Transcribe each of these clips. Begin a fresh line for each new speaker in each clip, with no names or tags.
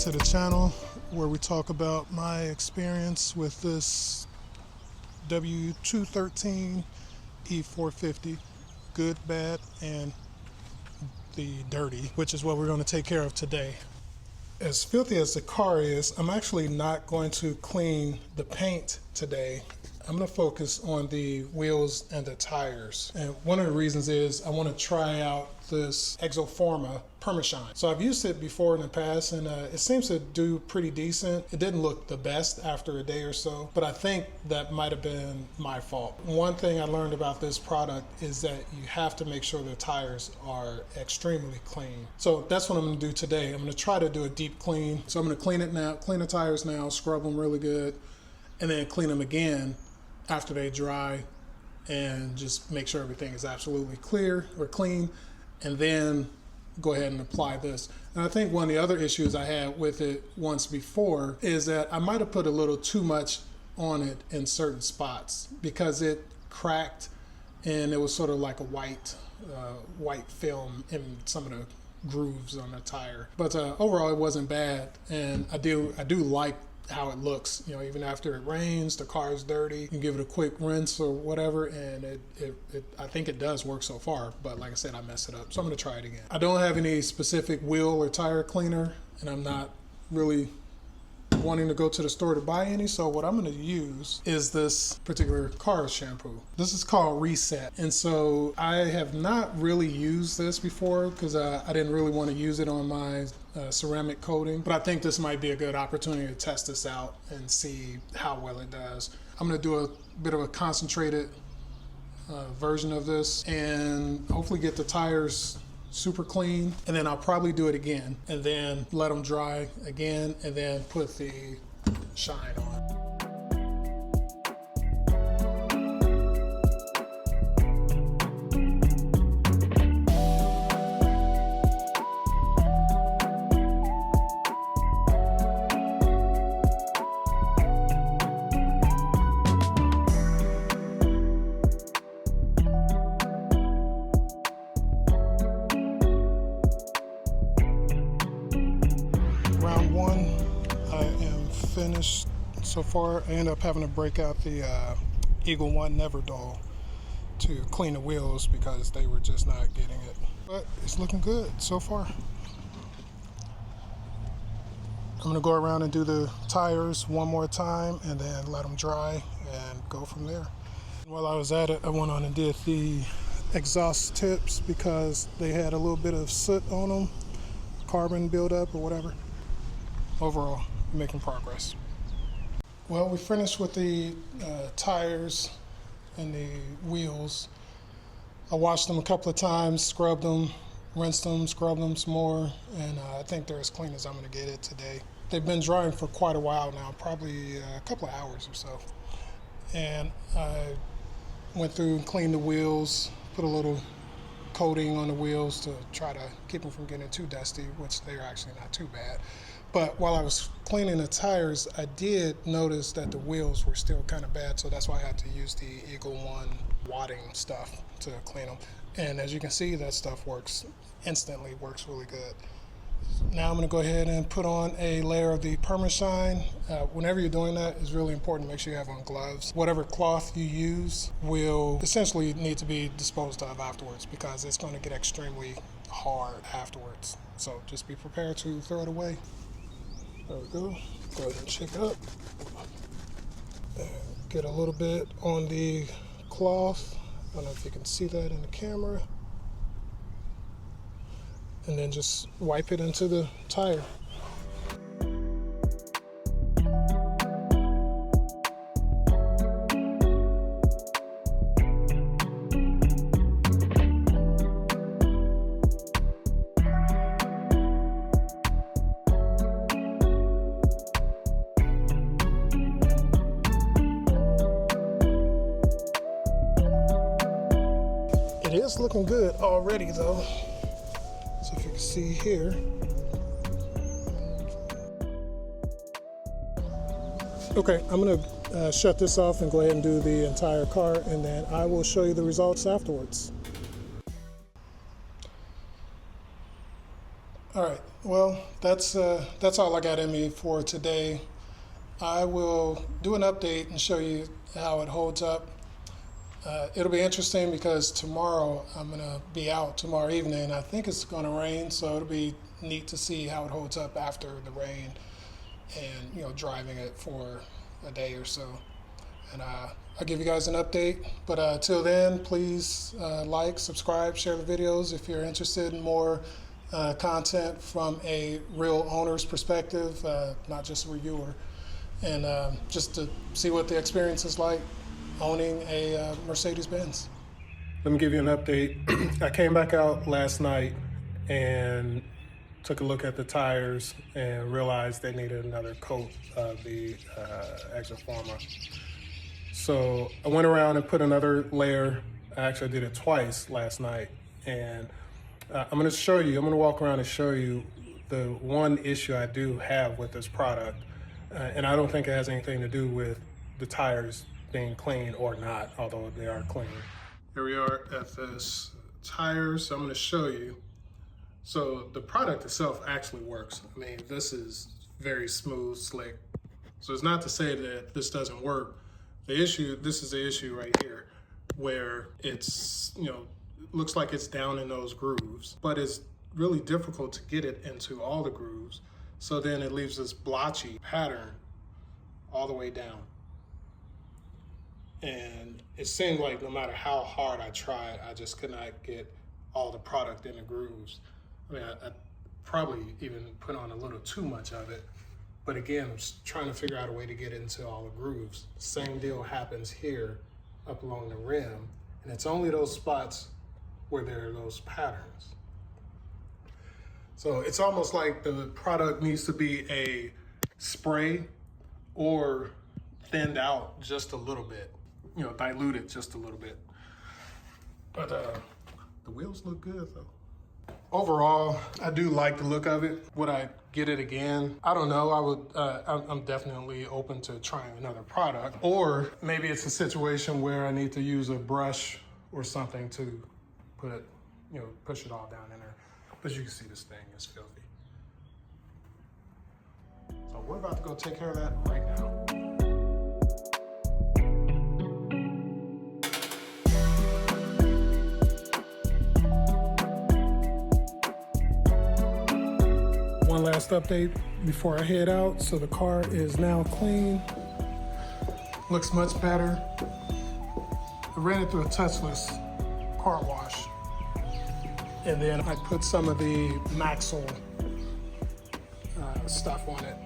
to the channel where we talk about my experience with this W213 E450, good, bad, and the dirty, which is what we're going to take care of today. As filthy as the car is, I'm actually not going to clean the paint today. I'm going to focus on the wheels and the tires. And one of the reasons is I want to try out this ExoForma Permashine. So I've used it before in the past, and it seems to do pretty decent. It didn't look the best after a day or so, but I think that might have been my fault. One thing I learned about this product is that you have to make sure the tires are extremely clean. So that's what I'm going to do today. I'm going to try to do a deep clean. So I'm going to clean it now, clean the tires now, scrub them really good, and then clean them again after they dry, and just make sure everything is absolutely clear or clean, and then go ahead and apply this. And I think one of the other issues I had with it once before is that I might have put a little too much on it in certain spots because it cracked and it was sort of like a white film in some of the grooves on the tire. But overall it wasn't bad, and I do like how it looks. You know, even after it rains, the car is dirty, you can give it a quick rinse or whatever, and I think it does work so far. But like I said, I messed it up, so I'm going to try it again. I don't have any specific wheel or tire cleaner, and I'm not really wanting to go to the store to buy any, so what I'm going to use is this particular car shampoo. This is called Reset, and so I have not really used this before because I didn't really want to use it on my ceramic coating, but I think this might be a good opportunity to test this out and see how well it does. I'm going to do a bit of a concentrated version of this and hopefully get the tires super clean, and then I'll probably do it again and then let them dry again and then put the shine on. Round one, I am finished so far. I ended up having to break out the Eagle 1 Never Dull to clean the wheels because they were just not getting it. But it's looking good so far. I'm going to go around and do the tires one more time and then let them dry and go from there. While I was at it, I went on and did the exhaust tips because they had a little bit of soot on them, carbon buildup or whatever. Overall, making progress. Well, we finished with the tires and the wheels. I washed them a couple of times, scrubbed them, rinsed them, scrubbed them some more, and I think they're as clean as I'm going to get it today. They've been drying for quite a while now, probably a couple of hours or so. And I went through and cleaned the wheels, put a little coating on the wheels to try to keep them from getting too dusty, which they're actually not too bad. But while I was cleaning the tires, I did notice that the wheels were still kind of bad, so that's why I had to use the Eagle 1 wadding stuff to clean them. And as you can see, that stuff works instantly, works really good. Now I'm going to go ahead and put on a layer of the Permashine. Whenever you're doing that, it's really important to make sure you have on gloves. Whatever cloth you use will essentially need to be disposed of afterwards because it's going to get extremely hard afterwards. So just be prepared to throw it away. There we go. Go ahead and shake it up. And get a little bit on the cloth. I don't know if you can see that in the camera. And then just wipe it into the tire. It is looking good already though. So if you can see here. Okay, I'm gonna shut this off and go ahead and do the entire car, and then I will show you the results afterwards. All right, well, that's all I got in me for today. I will do an update and show you how it holds up. It'll be interesting because tomorrow I'm gonna be out tomorrow evening. I think it's gonna rain, so it'll be neat to see how it holds up after the rain and, you know, driving it for a day or so. And I'll give you guys an update. But till then, please like, subscribe, share the videos if you're interested in more content from a real owner's perspective, not just a reviewer. And just to see what the experience is like owning a Mercedes-Benz. Let me give you an update. I came back out last night and took a look at the tires and realized they needed another coat of the ExoForma. So I went around and put another layer. I actually did it twice last night. And I'm gonna walk around and show you the one issue I do have with this product. And I don't think it has anything to do with the tires being clean or not, although they are clean. Here we are at this tires. So I'm gonna show you. So the product itself actually works. I mean, this is very smooth, slick. So it's not to say that this doesn't work. This is the issue right here, where it's, you know, looks like it's down in those grooves, but it's really difficult to get it into all the grooves. So then it leaves this blotchy pattern all the way down. And it seemed like no matter how hard I tried, I just could not get all the product in the grooves. I mean, I probably even put on a little too much of it. But again, I'm just trying to figure out a way to get into all the grooves. Same deal happens here up along the rim. And it's only those spots where there are those patterns. So it's almost like the product needs to be a spray or thinned out just a little bit, you know, diluted just a little bit. But the wheels look good though. Overall, I do like the look of it. Would I get it again? I don't know. I would. I'm definitely open to trying another product. Or maybe it's a situation where I need to use a brush or something to put, you know, push it all down in there. But you can see this thing is filthy. So we're about to go take care of that right now. One last update before I head out. So the car is now clean. Looks much better. I ran it through a touchless car wash. And then I put some of the Maxel stuff on it.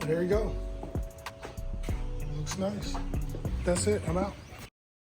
And there you go. It looks nice. That's it, I'm out.